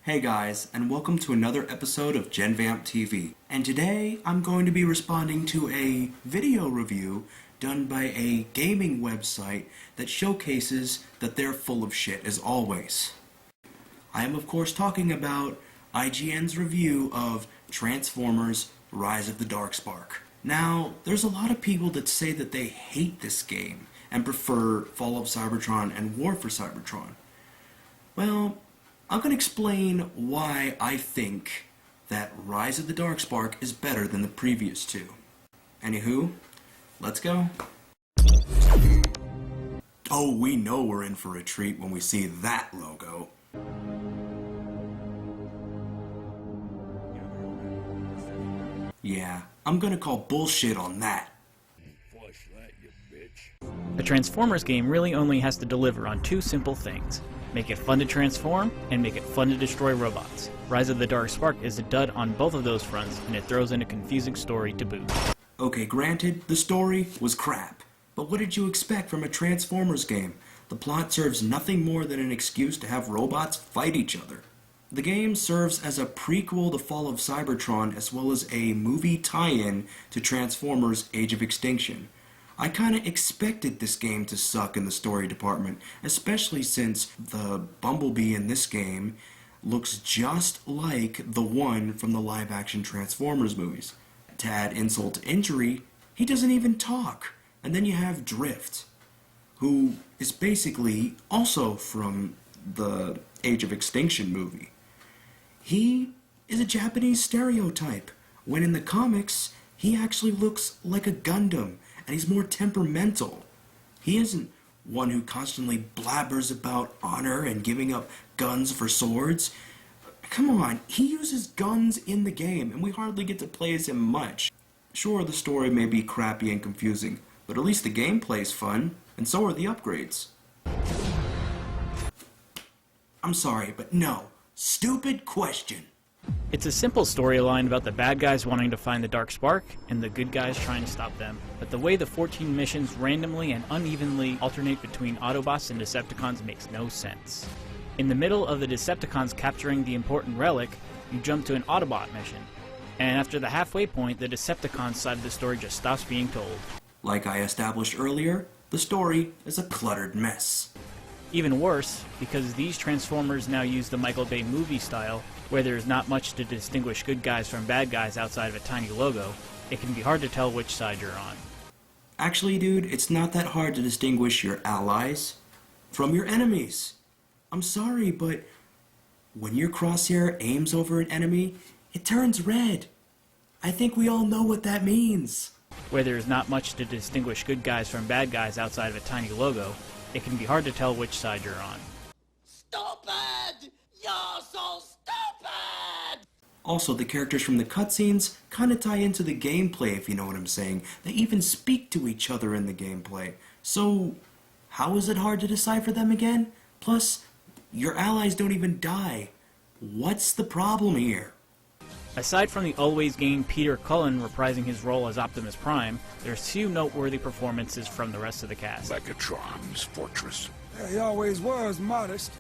Hey guys, and welcome to another episode of GenVamp TV. And today, I'm going to be responding to a video review done by a gaming website that showcases that they're full of shit as always. I am of course talking about IGN's review of Transformers: Rise of the Darkspark. Now, there's a lot of people that say that they hate this game and prefer Fall of Cybertron and War for Cybertron. Well, I'm going to explain why I think that Rise of the Darkspark is better than the previous two. Anywho, let's go. Oh, we know we're in for a treat when we see that logo. Yeah, I'm gonna call bullshit on that. Flush that, you bitch. A Transformers game really only has to deliver on two simple things. Make it fun to transform, and make it fun to destroy robots. Rise of the Darkspark is a dud on both of those fronts, and it throws in a confusing story to boot. Okay, granted, the story was crap. But what did you expect from a Transformers game? The plot serves nothing more than an excuse to have robots fight each other. The game serves as a prequel to Fall of Cybertron as well as a movie tie-in to Transformers: Age of Extinction. I kinda expected this game to suck in the story department, especially since the Bumblebee in this game looks just like the one from the live-action Transformers movies. To add insult to injury, he doesn't even talk. And then you have Drift, who is basically also from the Age of Extinction movie. He is a Japanese stereotype, when in the comics, he actually looks like a Gundam, and he's more temperamental. He isn't one who constantly blabbers about honor and giving up guns for swords. Come on, he uses guns in the game, and we hardly get to play as him much. Sure, the story may be crappy and confusing, but at least the gameplay's fun, and so are the upgrades. I'm sorry, but no. Stupid question. It's a simple storyline about the bad guys wanting to find the Darkspark, and the good guys trying to stop them. But the way the 14 missions randomly and unevenly alternate between Autobots and Decepticons makes no sense. In the middle of the Decepticons capturing the important relic, you jump to an Autobot mission. And after the halfway point, the Decepticons side of the story just stops being told. Like I established earlier, the story is a cluttered mess. Even worse, because these Transformers now use the Michael Bay movie style, where there's not much to distinguish good guys from bad guys outside of a tiny logo, it can be hard to tell which side you're on. Actually, dude, it's not that hard to distinguish your allies from your enemies. I'm sorry, but when your crosshair aims over an enemy, it turns red. I think we all know what that means. Where there's not much to distinguish good guys from bad guys outside of a tiny logo, it can be hard to tell which side you're on. Stupid! You're so stupid! Also, the characters from the cutscenes kinda tie into the gameplay, if you know what I'm saying. They even speak to each other in the gameplay. So, how is it hard to decipher them again? Plus, your allies don't even die. What's the problem here? Aside from the always game Peter Cullen reprising his role as Optimus Prime, there's few noteworthy performances from the rest of the cast. Megatron's fortress. Yeah, he always was modest.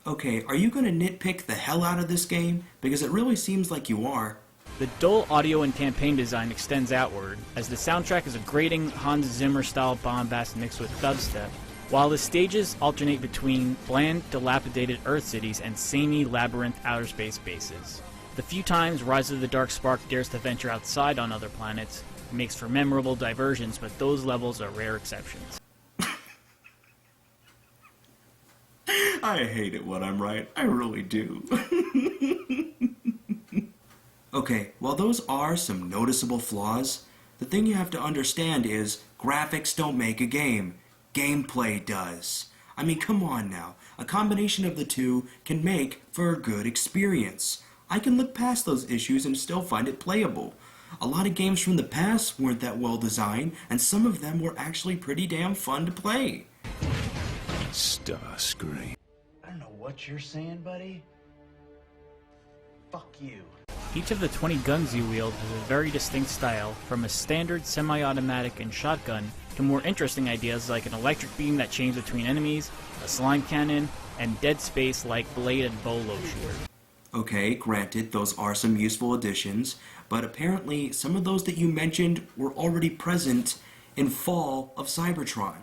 Okay, are you gonna nitpick the hell out of this game? Because it really seems like you are. The dull audio and campaign design extends outward, as the soundtrack is a grating Hans Zimmer-style bombast mixed with dubstep, while the stages alternate between bland, dilapidated Earth cities and samey labyrinth outer space bases. The few times Rise of the Darkspark dares to venture outside on other planets makes for memorable diversions, but those levels are rare exceptions. I hate it when I'm right. I really do. Okay, while those are some noticeable flaws, the thing you have to understand is graphics don't make a game. Gameplay does. I mean, come on now. A combination of the two can make for a good experience. I can look past those issues and still find it playable. A lot of games from the past weren't that well designed, and some of them were actually pretty damn fun to play. Starscream. I don't know what you're saying, buddy. Fuck you. Each of the 20 guns you wield has a very distinct style, from a standard semi-automatic and shotgun to more interesting ideas like an electric beam that changes between enemies, a slime cannon, and dead space like blade and bolo shooter. Okay, granted, those are some useful additions, but apparently some of those that you mentioned were already present in Fall of Cybertron.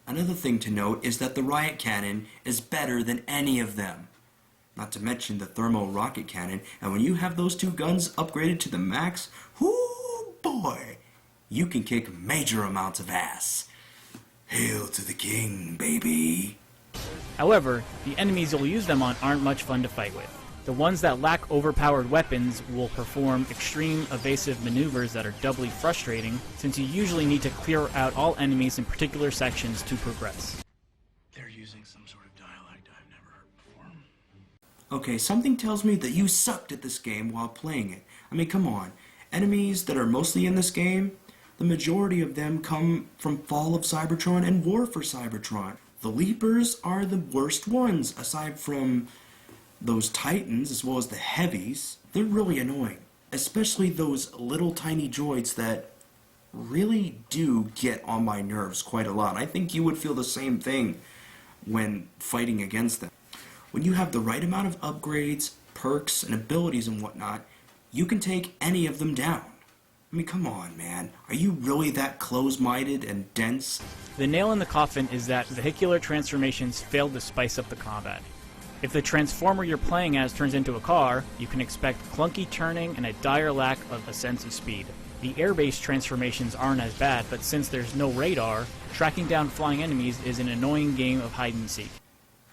Another thing to note is that the riot cannon is better than any of them. Not to mention the thermo rocket cannon, and when you have those two guns upgraded to the max, whoo boy, you can kick major amounts of ass. Hail to the king, baby. However, the enemies you'll use them on aren't much fun to fight with. The ones that lack overpowered weapons will perform extreme evasive maneuvers that are doubly frustrating, since you usually need to clear out all enemies in particular sections to progress. They're using some sort of dialect I've never heard before. Okay, something tells me that you sucked at this game while playing it. I mean, come on. Enemies that are mostly in this game, the majority of them come from Fall of Cybertron and War for Cybertron. The Leapers are the worst ones, aside from those Titans as well as the Heavies. They're really annoying, especially those little tiny droids that really do get on my nerves quite a lot. I think you would feel the same thing when fighting against them. When you have the right amount of upgrades, perks, and abilities and whatnot, you can take any of them down. I mean, come on, man. Are you really that close-minded and dense? The nail in the coffin is that vehicular transformations fail to spice up the combat. If the transformer you're playing as turns into a car, you can expect clunky turning and a dire lack of a sense of speed. The air-based transformations aren't as bad, but since there's no radar, tracking down flying enemies is an annoying game of hide-and-seek.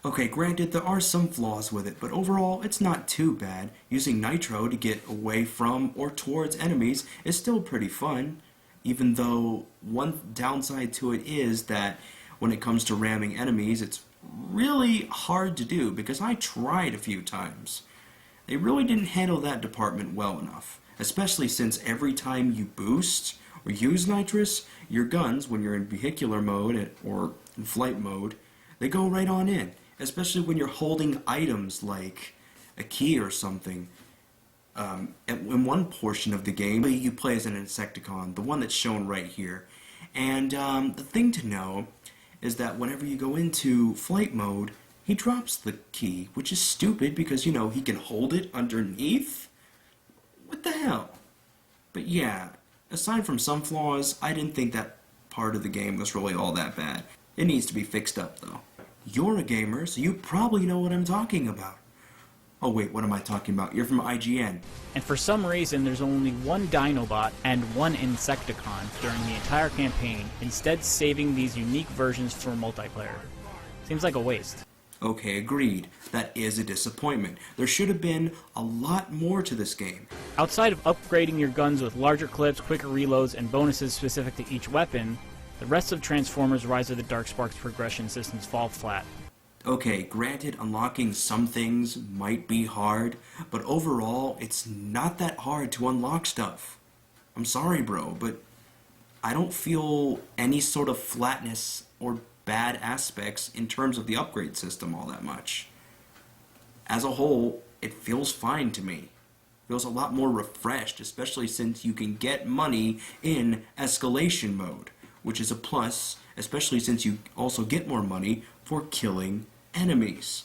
Okay, granted, there are some flaws with it, but overall, it's not too bad. Using nitro to get away from or towards enemies is still pretty fun, even though one downside to it is that when it comes to ramming enemies, it's really hard to do because I tried a few times. They really didn't handle that department well enough, especially since every time you boost or use nitrous, your guns, when you're in vehicular mode or in flight mode, they go right on in, especially when you're holding items like a key or something. In one portion of the game, you play as an Insecticon, the one that's shown right here. And the thing to know is that whenever you go into flight mode, he drops the key, which is stupid because, you know, he can hold it underneath. What the hell? But yeah, aside from some flaws, I didn't think that part of the game was really all that bad. It needs to be fixed up, though. You're a gamer, so you probably know what I'm talking about. Oh wait, what am I talking about? You're from IGN. And for some reason, there's only one Dinobot and one Insecticon during the entire campaign, instead saving these unique versions for multiplayer. Seems like a waste. Okay, agreed. That is a disappointment. There should have been a lot more to this game. Outside of upgrading your guns with larger clips, quicker reloads, and bonuses specific to each weapon, the rest of Transformers Rise of the Darksparks progression systems fall flat. Okay, granted, unlocking some things might be hard, but overall, it's not that hard to unlock stuff. I'm sorry, bro, but I don't feel any sort of flatness or bad aspects in terms of the upgrade system all that much. As a whole, it feels fine to me. It feels a lot more refreshed, especially since you can get money in escalation mode, which is a plus, especially since you also get more money for killing enemies.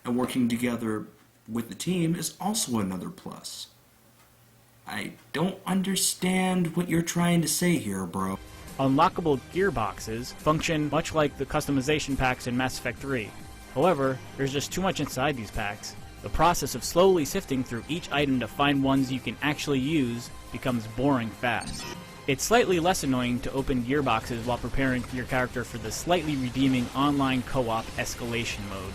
And working together with the team is also another plus. I don't understand what you're trying to say here, bro. Unlockable gearboxes function much like the customization packs in Mass Effect 3. However, there's just too much inside these packs. The process of slowly sifting through each item to find ones you can actually use becomes boring fast. It's slightly less annoying to open gearboxes while preparing your character for the slightly redeeming online co-op escalation mode.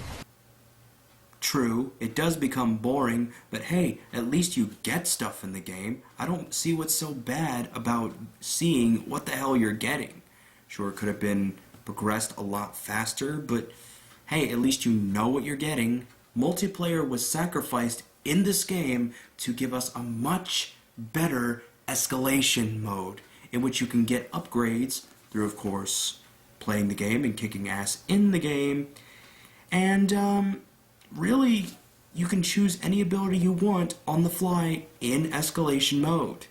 True, it does become boring, but hey, at least you get stuff in the game. I don't see what's so bad about seeing what the hell you're getting. Sure, it could have been progressed a lot faster, but hey, at least you know what you're getting. Multiplayer was sacrificed in this game to give us a much better escalation mode, in which you can get upgrades through, of course, playing the game and kicking ass in the game. And, really, you can choose any ability you want on the fly in escalation mode,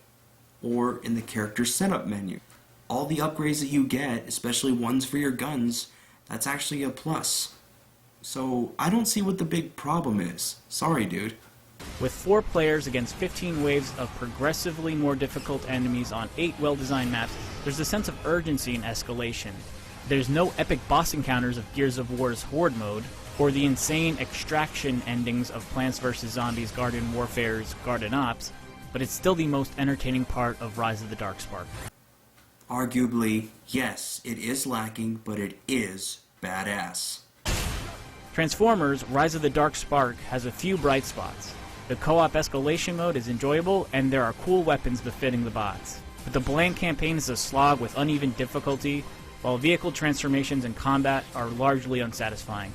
or in the character setup menu. All the upgrades that you get, especially ones for your guns, that's actually a plus. So, I don't see what the big problem is. Sorry, dude. With 4 players against 15 waves of progressively more difficult enemies on 8 well-designed maps, there's a sense of urgency and escalation. There's no epic boss encounters of Gears of War's Horde mode, or the insane extraction endings of Plants vs. Zombies Garden Warfare's Garden Ops, but it's still the most entertaining part of Rise of the Darkspark. Arguably, yes, it is lacking, but it is badass. Transformers Rise of the Darkspark has a few bright spots. The co-op escalation mode is enjoyable, and there are cool weapons befitting the bots. But the bland campaign is a slog with uneven difficulty, while vehicle transformations and combat are largely unsatisfying.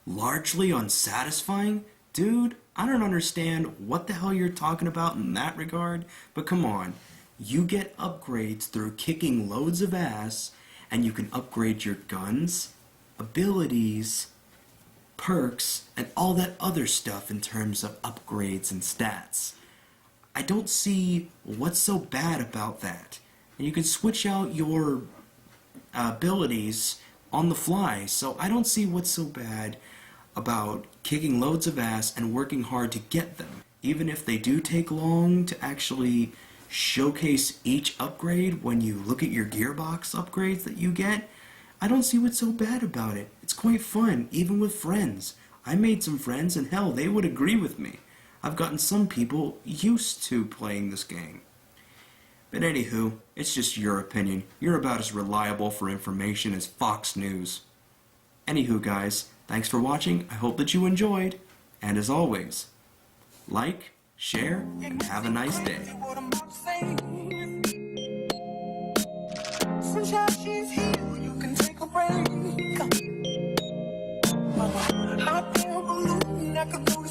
Largely unsatisfying? Dude, I don't understand what the hell you're talking about in that regard, but come on. You get upgrades through kicking loads of ass, and you can upgrade your guns, abilities, perks, and all that other stuff in terms of upgrades and stats. I don't see what's so bad about that. And you can switch out your abilities on the fly, so I don't see what's so bad about kicking loads of ass and working hard to get them. Even if they do take long to actually showcase each upgrade when you look at your gearbox upgrades that you get, I don't see what's so bad about it. It's quite fun, even with friends. I made some friends, and hell, they would agree with me. I've gotten some people used to playing this game. But anywho, it's just your opinion. You're about as reliable for information as Fox News. Anywho, guys, thanks for watching. I hope that you enjoyed. And as always, like, share, and have a nice day. Sunshine, she's here, you can take a break. Hot air balloon, I could go